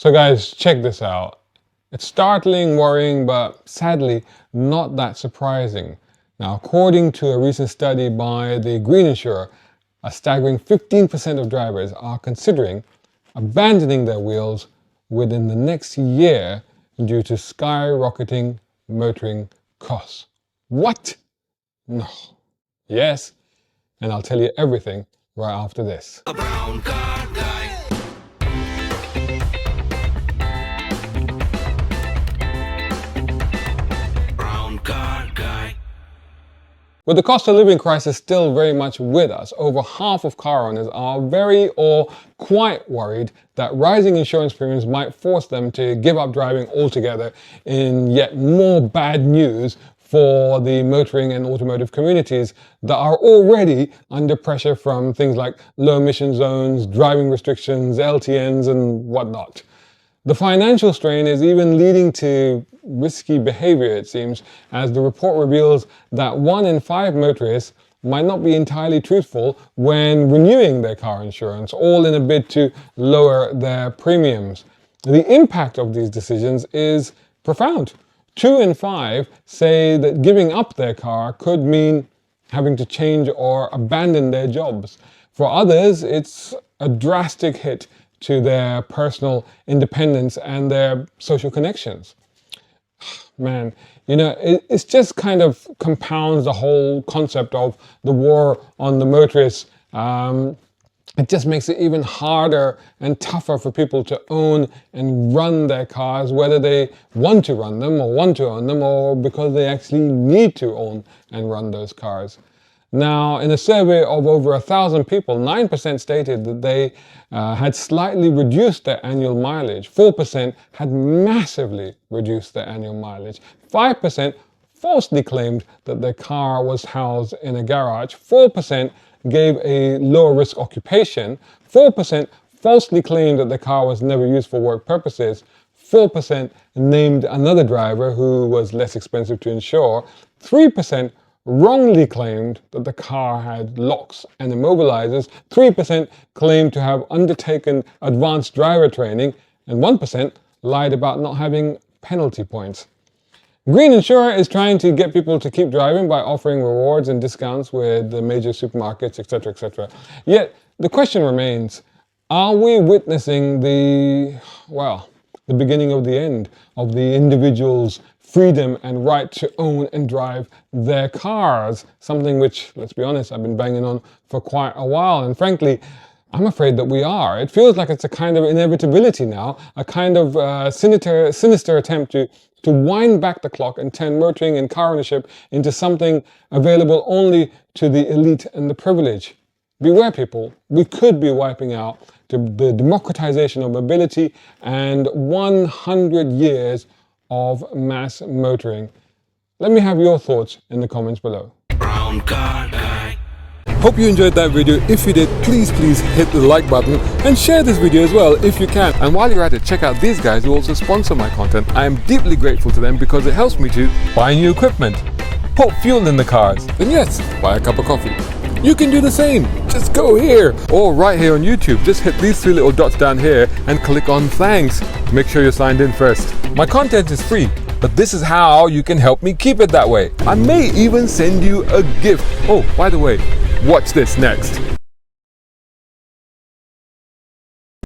So guys, check this out. It's startling, worrying, but sadly not that surprising. Now, according to a recent study by the Green Insurer, a staggering 15% of drivers are considering abandoning their wheels within the next year due to skyrocketing motoring costs. What? No. Yes, and I'll tell you everything right after this. A brown car guy. Brown car guy. With the cost of living crisis still very much with us, over half of car owners are very or quite worried that rising insurance premiums might force them to give up driving altogether, in yet more bad news for the motoring and automotive communities that are already under pressure from things like low emission zones, driving restrictions, LTNs and whatnot. The financial strain is even leading to risky behavior, it seems, as the report reveals that 1 in 5 motorists might not be entirely truthful when renewing their car insurance, all in a bid to lower their premiums. The impact of these decisions is profound. 2 in 5 say that giving up their car could mean having to change or abandon their jobs. For others, it's a drastic hit to their personal independence and their social connections. Man, you know, it's just kind of compounds the whole concept of the war on the motorists. It just makes it even harder and tougher for people to own and run their cars, whether they want to run them or want to own them, or because they actually need to own and run those cars. Now, in a survey of over 1,000 people, 9% stated that they had slightly reduced their annual mileage. 4% had massively reduced their annual mileage. 5% falsely claimed that their car was housed in a garage. 4% gave a low risk occupation. 4% falsely claimed that the car was never used for work purposes. 4% named another driver who was less expensive to insure. 3% wrongly claimed that the car had locks and immobilizers. 3% claimed to have undertaken advanced driver training, and 1% lied about not having penalty points. Green Insurer is trying to get people to keep driving by offering rewards and discounts with the major supermarkets, etc., etc. Yet, the question remains, are we witnessing the beginning of the end of the individual's freedom and right to own and drive their cars? Something which, let's be honest, I've been banging on for quite a while. And frankly, I'm afraid that we are. It feels like it's a kind of inevitability now, a kind of sinister attempt to wind back the clock and turn motoring and car ownership into something available only to the elite and the privileged. Beware, people, we could be wiping out the democratization of mobility and 100 years of mass motoring. Let me have your thoughts in the comments below. Brown car guy. Hope you enjoyed that video. If you did, please hit the like button and share this video as well if you can. And while you're at it, check out these guys who also sponsor my content. I am deeply grateful to them because it helps me to buy new equipment, put fuel in the cars, and yes, buy a cup of coffee. You can do the same. Just go here or right here on YouTube. Just hit these 3 little dots down here and click on thanks. Make sure you're signed in first. My content is free, but this is how you can help me keep it that way. I may even send you a gift. Oh, by the way, watch this next.